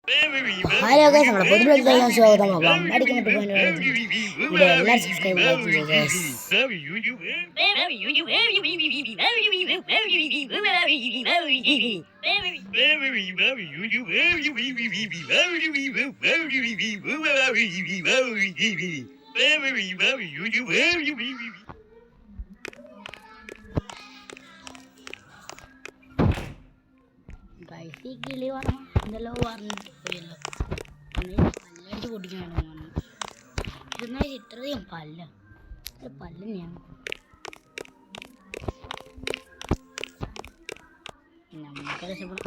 Hello guys, നമ്മുടെ പുതിയ വീഡിയോയിലേക്ക് സ്വാഗതം. അപ്പോൾ അടിക്കാൻ ഇവിടെ എല്ലാവരും സബ്സ്ക്രൈബ് ചെയ്യുക ഗൈസ്. ഗൈസ്, ഈ കിളി പറഞ്ഞു എന്തെല്ലോ പറഞ്ഞിട്ട് പോയല്ലോ. പല്ലടിച്ച് പൊട്ടിക്കാണ് പറഞ്ഞു. ഇതെന്നാ ഇത്രയും പല്ല തന്നെയാണ്. നമുക്ക് രക്ഷപ്പെടും.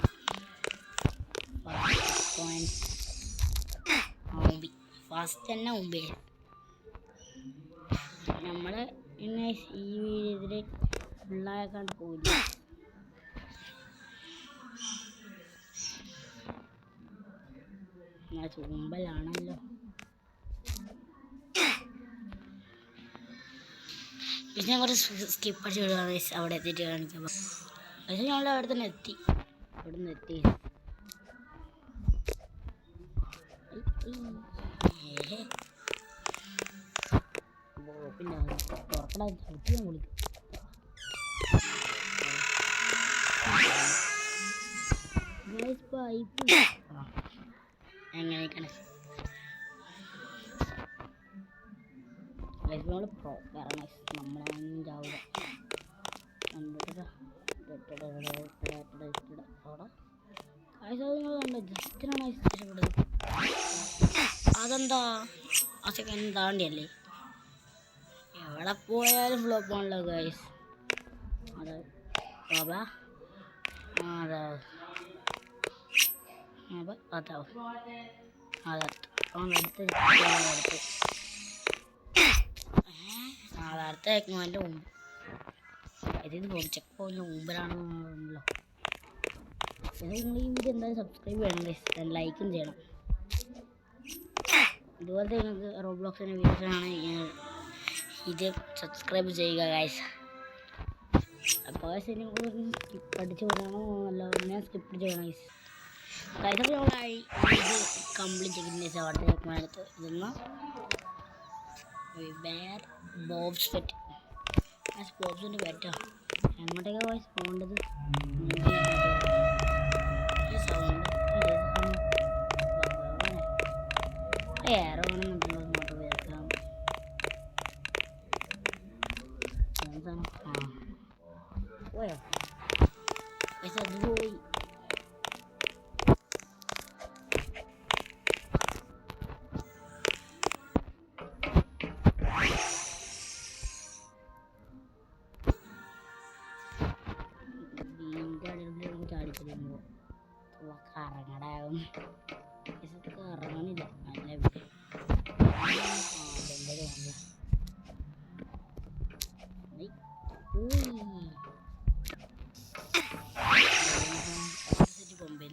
ഫാസ്റ്റ് തന്നെ മുമ്പേ നമ്മള് പിന്നെ ഈ വീഡിയോയില് ഫുള്ളാക്കാണ്ട് പോയില്ല. ചുമ്പലാണല്ലോ. പിന്നെ ഞാൻ കുറച്ച് സ്കിപ്പ് അടിച്ച് വിടുകയാണ് അവിടെ എത്തിയിട്ട് കാണിക്കാം. പക്ഷേ ഞങ്ങൾ അവിടെ തന്നെ എത്തി. അവിടെ നിന്ന് എത്തി പിന്നെ തുറക്കടാ ചുറ്റി ഞാൻ വിളിക്കും. എങ്ങനെയൊക്കെയാണ് നമ്മൾ നമ്മളൊന്നും ചാവില്ല. ജസ്റ്റിനാണ് ഇഷ്ടപ്പെട്ടത്. അതെന്താ ആ സെക്കൻഡ് താണ്ടിയല്ലേ. എവിടെ പോയാലും ഫ്ലോപ്പാണല്ലോ ഗൈസ്. അതെ ബാബാ അതാ അതാവും അടുത്ത ചെക്കൻ്റെ മുമ്പ് ഇതിന് ചെക്ക് പോയിന്റ് മുമ്പിലാണെന്നല്ലോ. നിങ്ങൾ ഈ വീഡിയോ എന്തായാലും സബ്സ്ക്രൈബ് ചെയ്യണം ഗൈസ്, ലൈക്കും ചെയ്യണം. ഇതുപോലത്തെ നിങ്ങൾക്ക് റോബ്ലോക്സിൻ്റെ വീഡിയോസാണ് ഇത് സബ്സ്ക്രൈബ് ചെയ്യുക ഗൈസ്. അപ്പോൾ ഇനി സ്കിപ്പ് അടിച്ച് വിടണോ അല്ല ഞാൻ സ്കിപ്പ് ചെയ്യണം ഗൈസ്. ഗൈസൊക്കെ ഞങ്ങളായി ഇത് കംപ്ലീറ്റ് ചെയ്തിട്ട് അവിടെ അടുത്ത് ഇതൊന്ന് ബോബ്സ് ഫെറ്റ് ബോബ്സിൻ്റെ ഫെറ്റാ. എങ്ങോട്ടേക്കാണ് വോയിസ് പോകേണ്ടത്? സൗണ്ട് ഏറെ വേണമെന്നുണ്ടല്ലോ. ഇങ്ങോട്ട് കേൾക്കാം. എന്താണ് പോയോ പൈസ? അത് പോയി. കറങ്ങടാവും ഇറങ്ങണില്ല. നല്ല കൊമ്പുണ്ടോ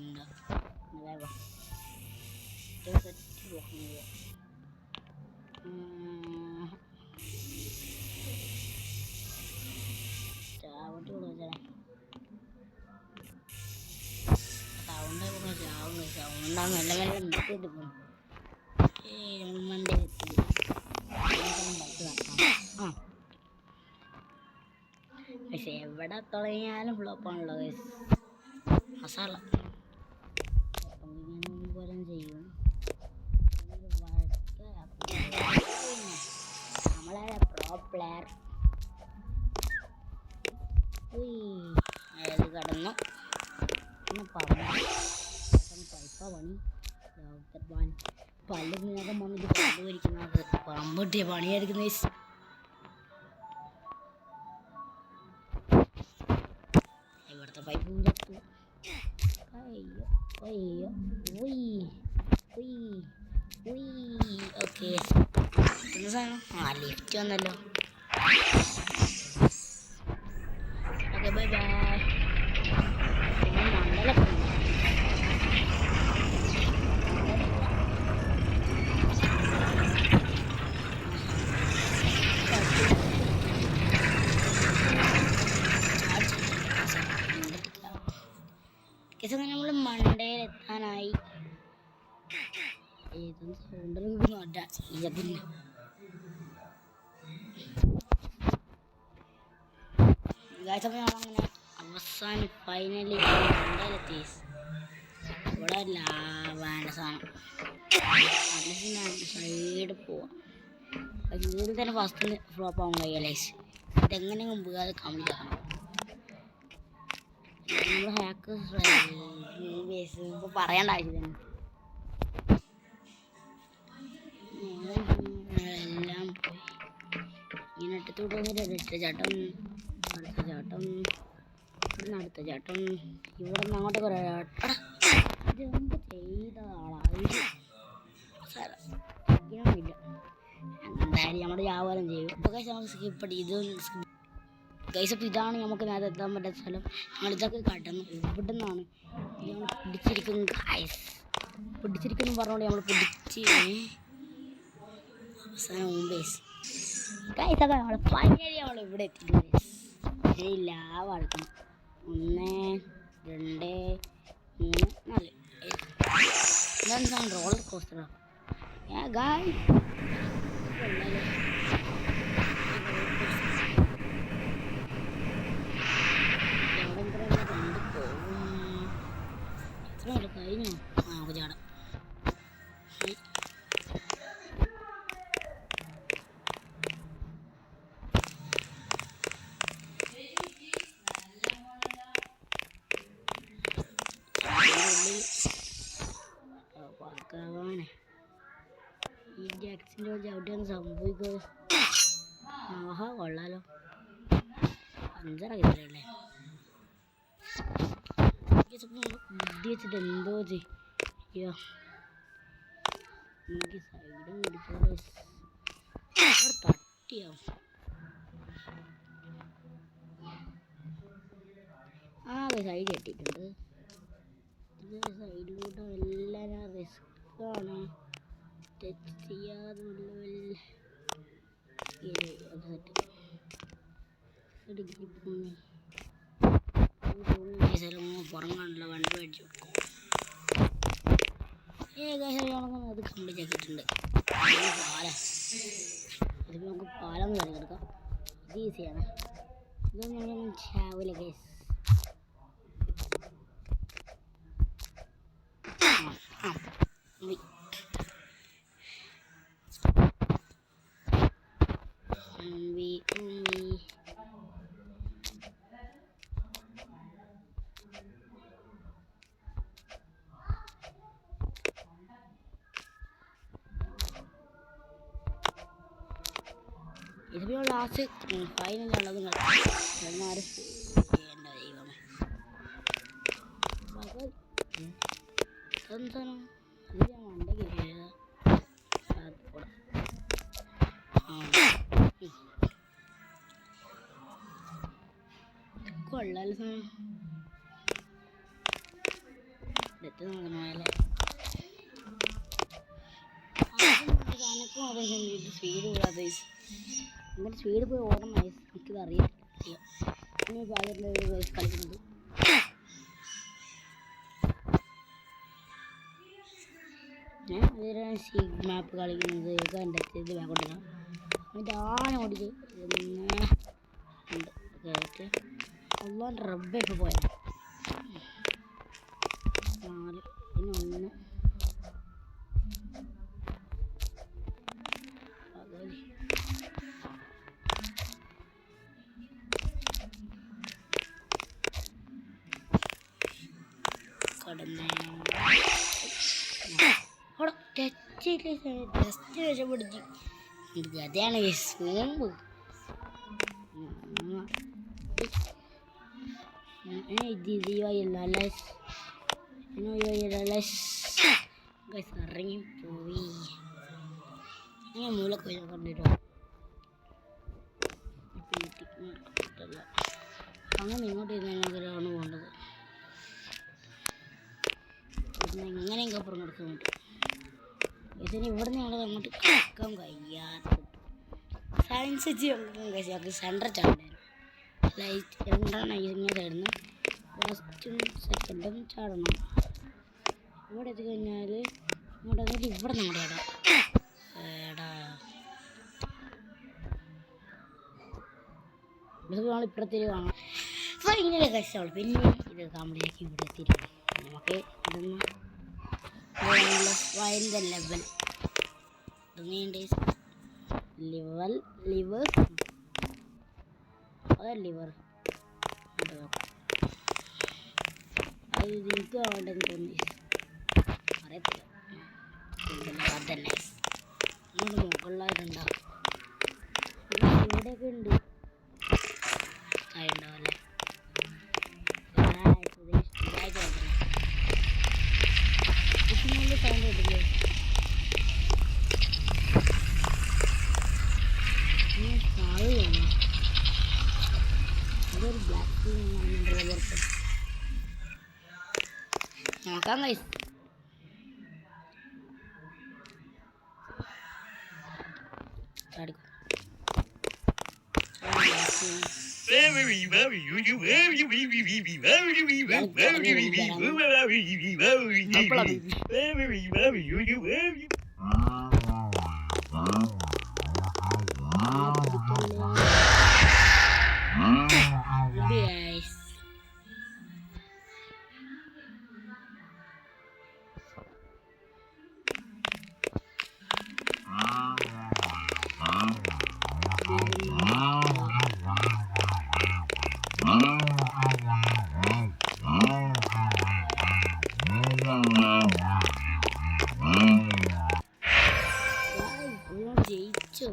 ചാവട്ടി കൊടുക്കാൻ സൗണ്ടാകും നല്ല നല്ല മിക്കത് പോകും. പക്ഷെ എവിടെ തുടങ്ങിയാലും ഫ്ലോപ്പാണല്ലോ ഗൈസ്. മസാല പോലെ ചെയ്യും. നമ്മളെ പ്രോ പ്ലെയർ അയാൾ കടന്നു പറഞ്ഞു പണി പല്ലിനകം വന്നിട്ട് പല്ല് വരിക്കുന്നത് പറമ്പിട്ടിയ പണിയായിരിക്കുന്ന ഇവിടുത്തെ പൈപ്പും ചത്തു. അയ്യോ അയ്യോ ഓക്കെ പിന്നെ സാധനം ലിഫ്റ്റ് വന്നല്ലോ. Okay bye bye. മണ്ടലൊക്കെ നമ്മൾ മണ്ടയിൽ എത്താനായി. ഏതൊന്നും സൗണ്ടൊന്നും അല്ല ഇതിന്. ഗായ്സ് ഞങ്ങളങ്ങനെ അവസാനം ഫൈനലി എന്തായാലും ഇവിടെ വേണ്ട സാധനം സൈഡ് പോവാം. ഇതിൽ തന്നെ ഫസ്റ്റ് ഫ്ലോപ്പ് ആവാൻ കഴിയുക ലൈസ്. ഇതെങ്ങനെയും മുമ്പ് കംപ്ലീറ്റ് ആക്കണം. നമ്മൾ ഹാക്ക് ഇപ്പോൾ പറയേണ്ട ആവശ്യമില്ല. എല്ലാം പോയി ഇങ്ങനെ ഇട്ടത്തോട്ട് വന്നിട്ട് ഇട്ട ചാട്ടം, അടുത്ത ചാട്ടം, ഇവിടുന്ന് അടുത്ത ചാട്ടം, ഇവിടെ നിന്ന് അങ്ങോട്ട് കുറേ ചാട്ടം. ഇതെന്ത് ചെയ്ത ആളാണ് ഇല്ല. എന്തായാലും നമ്മുടെ വ്യാപാരം ചെയ്യും. ഇപ്പോൾ കഴിച്ച് നമുക്ക് സ്കിപ്പ് അടി ഇത് ഗൈസ്. അപ്പോൾ ഇതാണ് നമുക്ക് നേരെ എത്താൻ പറ്റാത്ത സ്ഥലം. ഞങ്ങളിതൊക്കെ കടന്നു. ഇവിടെ നിന്നാണ് ഞങ്ങൾ പിടിച്ചിരിക്കുന്നു ഗൈസ്. പിടിച്ചിരിക്കുന്നു പറഞ്ഞോണ്ട് നമ്മൾ പിടിച്ച് അവസാനം മുമ്പേസ് ഗൈസ്. അപ്പോൾ നമ്മൾ ഫൈനലി നമ്മൾ ഇവിടെ എത്തിയിട്ടുണ്ട്. ഇനി ലാവ് അടക്കണം. 1 2 3 4 എന്താണ് റോളർ കോസ്റ്ററാണ് ഗൈസ്. കഴിഞ്ഞു നമുക്ക് ചാടാം. പക്കാവാണ് ഈ ജാക്സിൻ്റെ ചവിട്ടിയാണ് സംഭവിക്കുക. ആഹാ കൊള്ളാലോ. 5 കിട്ടല്ലേ ബുദ്ധി വെച്ചിട്ട് എന്തോ ചെയ്യോ. എനിക്ക് സൈഡും പിടിച്ചോ തട്ടിയോ. സൈഡ് കെട്ടിയിട്ടുണ്ട്. ഇത് സൈഡിലോട്ട് എല്ലാം റിസ്ക്കാണ്. ടച്ച് ചെയ്യാതെ പുറങ്ങാനുള്ള വണ്ടി മേടിച്ചു കൊടുക്കും. അത് കംപ്ലീറ്റ് ആക്കിയിട്ടുണ്ട്. പാലം ഇതിപ്പോൾ നമുക്ക് പാലം തിരഞ്ഞെടുക്കാം. ഇത് ഈസിയാണ്. ഇതൊന്നും ചാവില്ല കേസ്. ഇതിപ്പോൾ ലാസ്റ്റ് ഫൈനലുള്ളത് എന്നാലും എൻ്റെ ദൈവമേ എന്താണ് ഇത് ഞാൻ മണ്ടയ്ക്ക് കൊള്ളാല സാധനം എത്ര നോക്കണമല്ലേ. സ്പീഡ് കൂടാതെ അങ്ങനെ സ്പീഡ് പോയി ഓടണം വയസ്സ് നമുക്കിത് അറിയാം. ഇനി പാചകത്തിൻ്റെ ഒരു വയസ്സ് കളിക്കുന്നത് ഞാൻ അതിലാണ് സീഗ് മാപ്പ് കളിക്കുന്നത്. എൻ്റെ ഇത് കൊണ്ടുവരാം. എന്നിട്ട് ആന ഓടിച്ച് ഉണ്ട് കയറ്റ് അള്ളാൻ്റെ റബ്ബ ഇപ്പോൾ പോയാൽ 4 പിന്നെ 1 കടന്ന് അവിടെ ജസ്റ്റ് രക്ഷപ്പെടുത്തി. ഗതയാണ് സൂമ്പ്. ഇറങ്ങിപ്പോയി. ഞാൻ മൂലൊക്കെ പോയി കണ്ടിട്ടോ. അങ്ങനെ ഇങ്ങോട്ട് ഇരുന്നാണ് പോകേണ്ടത്. എങ്ങനെയൊക്കെ അപ്പുറം കിടക്കാൻ പറ്റും. ഇതിന് ഇവിടെ നിന്ന് ഞങ്ങൾ അങ്ങോട്ട് കിടക്കാൻ കഴിയാതെ സയൻസ് വെച്ച് ഞങ്ങൾക്ക് സെൻറ്റർ ചാടാൻ ലൈറ്റ് രണ്ടാണ് ഇങ്ങനെ സൈഡിൽ ഫസ്റ്റും സെക്കൻഡും ചാടണം. ഇവിടെ എത്തിക്കഴിഞ്ഞാൽ ഇങ്ങോട്ട് വന്നിട്ട് എവിടെ നമ്മുടെ എടാ നമ്മൾ ഇപ്പുറത്തേക്ക് കാണാം. അപ്പോൾ ഇങ്ങനെ കഴിച്ചോളൂ. പിന്നെ ഇത് കാമ്പടിയാക്കി ഇവിടെ എത്തിയിരിക്കും. നമുക്ക് ഇതൊന്ന് വൈൻഡ് ലെവൽ ലിവർ അതെ ലിവർ അത് എനിക്ക് വേണ്ടെന്ന് തോന്നി അറിയത്തില്ല. അതന്നെ നമ്മുടെ മുകളിലായിട്ടുണ്ടാവും. ഇവിടെയൊക്കെ ഉണ്ട് ഉണ്ടാവല്ലേ. സൗണ്ട് കിട്ടില്ലേ? അതൊരു ബ്ലാക്ക് നോക്കാം ഗൈസ്. ചാടിക്കോ. ജയിച്ചോ?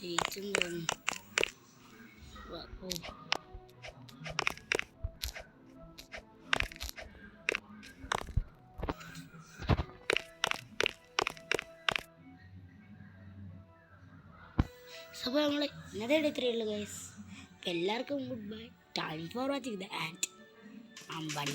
ജയിച്ചെന്ന് തോന്നുന്നു. അപ്പോൾ നമ്മൾ ഇന്നത്തെ ഇത്രയേ ഉള്ളൂ ഗൈസ്. എല്ലാവർക്കും good bye. Thank for watching the and Ambadi.